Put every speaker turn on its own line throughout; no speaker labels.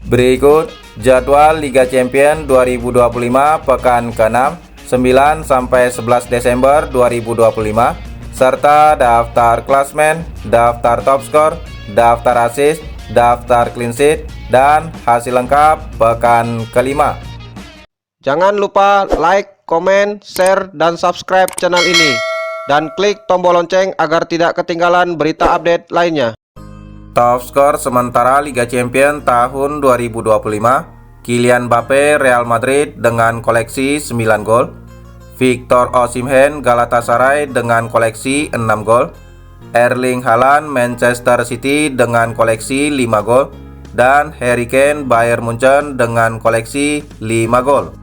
Berikut jadwal Liga Champions 2025 pekan ke-6 9 sampai 11 Desember 2025 serta daftar klasmen, daftar top skor, daftar assist, daftar clean sheet dan hasil lengkap pekan ke-5.
Jangan lupa like, komen, share, dan subscribe channel ini dan klik tombol lonceng agar tidak ketinggalan berita update lainnya.
Top skor sementara Liga Champions tahun 2025, Kylian Mbappe Real Madrid dengan koleksi 9 gol, Victor Osimhen Galatasaray dengan koleksi 6 gol, Erling Haaland Manchester City dengan koleksi 5 gol, dan Harry Kane Bayern Munchen dengan koleksi 5 gol.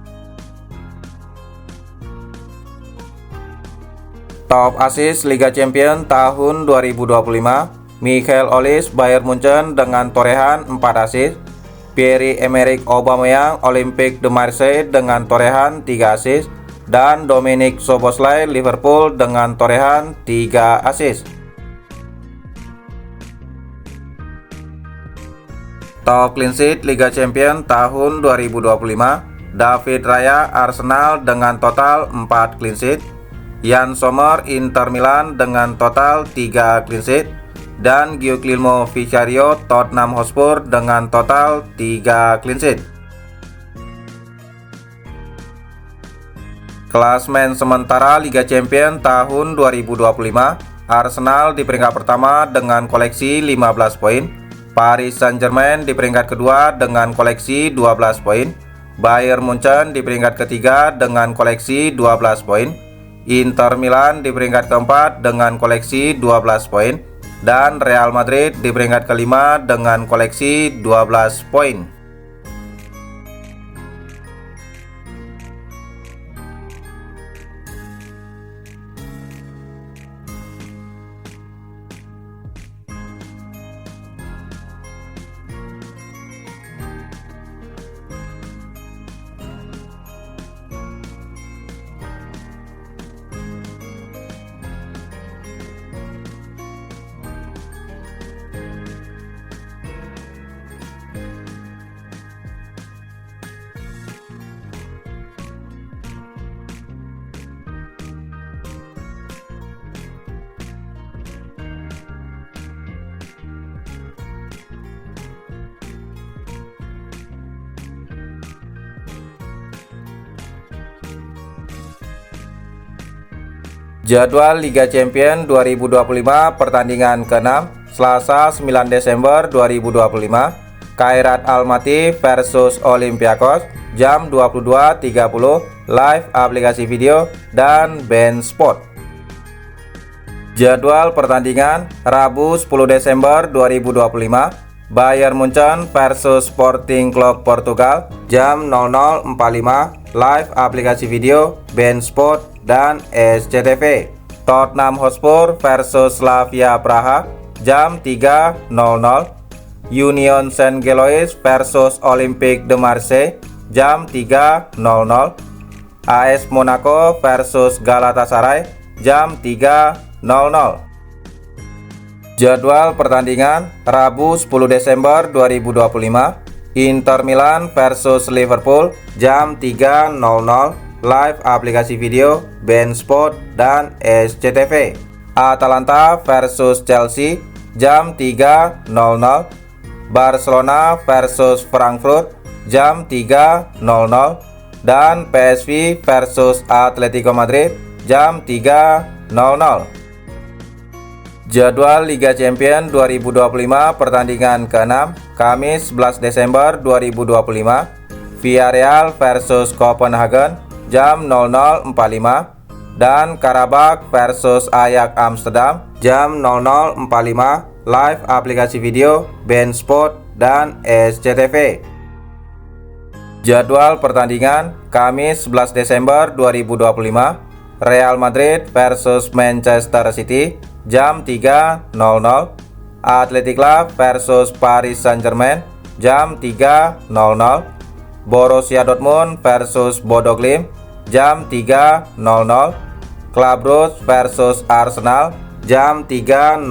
Top assist Liga Champions tahun 2025, Michael Olise Bayern Munchen dengan torehan 4 assist, Pierre-Emerick Aubameyang Olympique de Marseille dengan torehan 3 assist, dan Dominic Szoboszlai Liverpool dengan torehan 3 assist. Top clean sheet Liga Champions tahun 2025, David Raya Arsenal dengan total 4 clean sheet, Yann Sommer Inter Milan dengan total 3 clean sheet, dan Guglielmo Vicario Tottenham Hotspur dengan total 3 clean sheet. Klasmen sementara Liga Champions tahun 2025, Arsenal di peringkat pertama dengan koleksi 15 poin, Paris Saint-Germain di peringkat kedua dengan koleksi 12 poin, Bayern Munchen di peringkat ketiga dengan koleksi 12 poin, Inter Milan di peringkat keempat dengan koleksi 12 poin, dan Real Madrid di peringkat kelima dengan koleksi 12 poin. Jadwal Liga Champions 2025 pertandingan ke-6 Selasa 9 Desember 2025, Kairat Almaty versus Olympiakos jam 22.30 live aplikasi video dan BeIN Sport. Jadwal pertandingan Rabu 10 Desember 2025, Bayern Munchen versus Sporting Club Portugal jam 00.45 live aplikasi video BeIN Sport dan SCTV. Tottenham Hotspur versus Slavia Praha jam 3.00, Union Saint-Gilloise versus Olympique de Marseille jam 3.00, AS Monaco versus Galatasaray jam 3.00. Jadwal pertandingan Rabu 10 Desember 2025, Inter Milan versus Liverpool jam 3.00 live aplikasi video BeIN Sport dan SCTV. Atalanta versus Chelsea jam 3.00, Barcelona versus Frankfurt jam 3.00, dan PSV versus Atletico Madrid jam 3.00. Jadwal Liga Champions 2025 pertandingan ke-6 Kamis 11 Desember 2025, Villarreal versus Copenhagen jam 00.45, dan Karabakh versus Ajax Amsterdam jam 00.45 live aplikasi video BeIN Sport dan SCTV. Jadwal pertandingan Kamis 11 Desember 2025, Real Madrid versus Manchester City jam 3.00, Athletic Club versus Paris Saint-Germain jam 3.00, Borussia Dortmund versus Bodo Glimt jam 3.00, Club Brugge versus Arsenal jam 3.00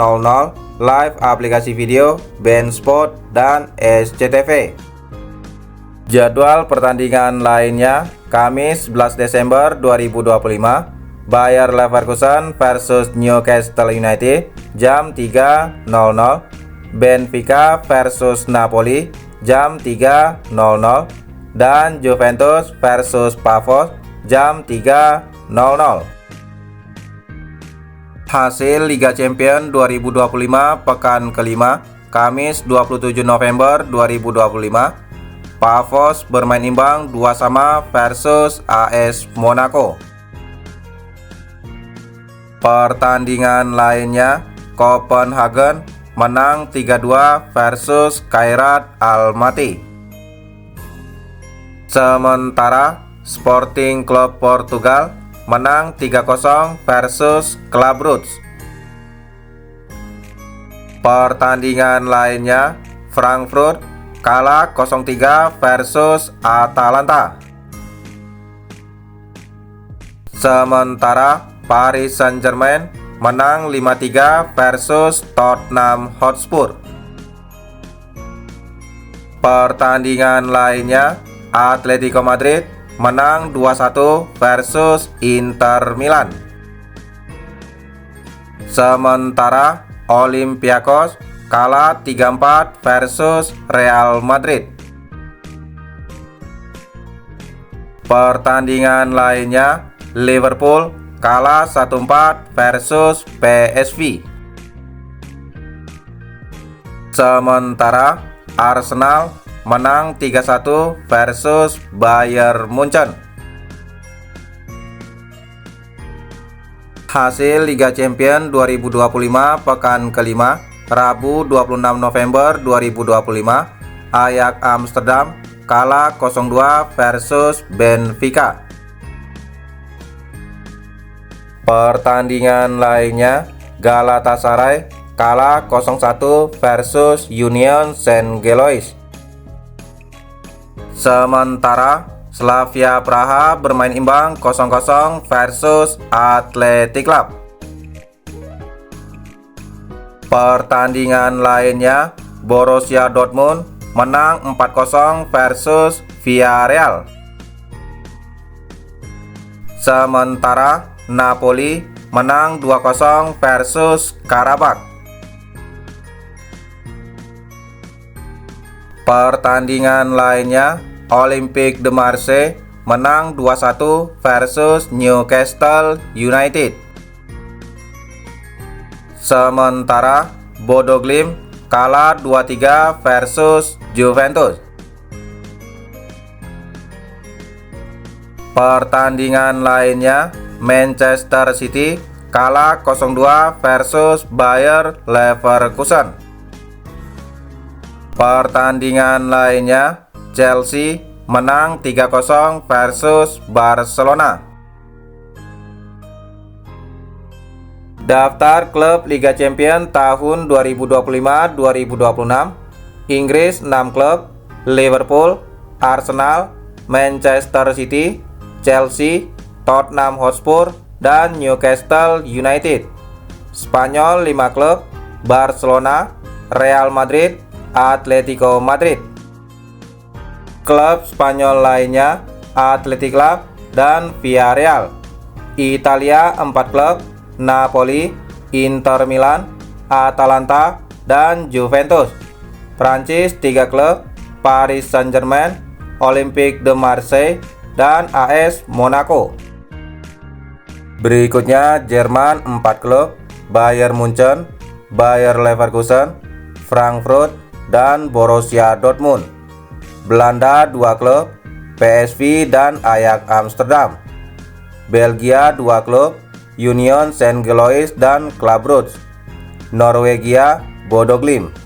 live aplikasi video BeIN Sport dan SCTV. Jadwal pertandingan lainnya, Kamis 11 Desember 2025, Bayer Leverkusen versus Newcastle United jam 3.00, Benfica versus Napoli jam 3.00, dan Juventus versus Pavos jam 3.00. Hasil Liga Champions 2025 pekan kelima, Kamis 27 November 2025, Pavos bermain imbang 2-2 versus AS Monaco. Pertandingan lainnya, Copenhagen menang 3-2 versus Kairat Almaty. Sementara Sporting Club Portugal menang 3-0 versus Club Brugge. Pertandingan lainnya, Frankfurt kalah 0-3 versus Atalanta. Sementara Paris Saint-Germain menang 5-3 versus Tottenham Hotspur. Pertandingan lainnya, Atletico Madrid menang 2-1 versus Inter Milan. Sementara Olympiakos kalah 3-4 versus Real Madrid. Pertandingan lainnya, Liverpool kalah 1-4 versus PSV. Sementara Arsenal menang 3-1 versus Bayern Munchen. Hasil Liga Champions 2025 pekan kelima, Rabu 26 November 2025, Ajax Amsterdam kalah 0-2 versus Benfica. Pertandingan lainnya, Galatasaray kalah 0-1 versus Union Saint-Gilloise. Sementara Slavia Praha bermain imbang 0-0 versus Athletic Club. Pertandingan lainnya, Borussia Dortmund menang 4-0 versus Villarreal. Sementara Napoli menang 2-0 versus Karabakh. Pertandingan lainnya, Olympique de Marseille menang 2-1 versus Newcastle United. Sementara Bodo Glimt kalah 2-3 versus Juventus. Pertandingan lainnya, Manchester City kalah 0-2 versus Bayer Leverkusen. Pertandingan lainnya, Chelsea menang 3-0 versus Barcelona. Daftar klub Liga Champions tahun 2025-2026. Inggris 6 klub, Liverpool, Arsenal, Manchester City, Chelsea, Tottenham Hotspur, dan Newcastle United. Spanyol 5 klub, Barcelona, Real Madrid, Atletico Madrid. Klub Spanyol lainnya, Athletic Club dan Villarreal. Italia 4 klub, Napoli, Inter Milan, Atalanta, dan Juventus. Prancis 3 klub, Paris Saint-Germain, Olympique de Marseille, dan AS Monaco. Berikutnya Jerman 4 klub, Bayern Munchen, Bayer Leverkusen, Frankfurt, dan Borussia Dortmund. Belanda 2 klub, PSV dan Ajax Amsterdam. Belgia 2 klub, Union Saint-Gilloise dan Club Brugge. Norwegia, Bodo Glimt.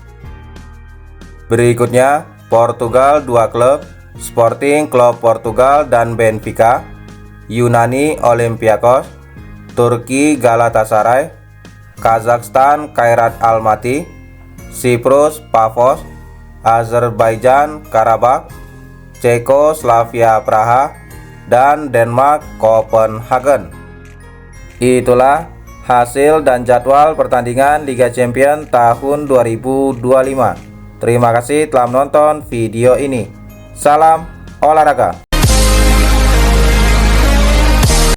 Berikutnya Portugal 2 klub, Sporting Club Portugal dan Benfica. Yunani Olympiakos, Turki Galatasaray, Kazakhstan Kairat Almaty, Siprus Pavos, Azerbaijan Karabakh, Cekoslovakia Praha, dan Denmark Copenhagen. Itulah hasil dan jadwal pertandingan Liga Champions tahun 2025. Terima kasih telah menonton video ini. Salam olahraga.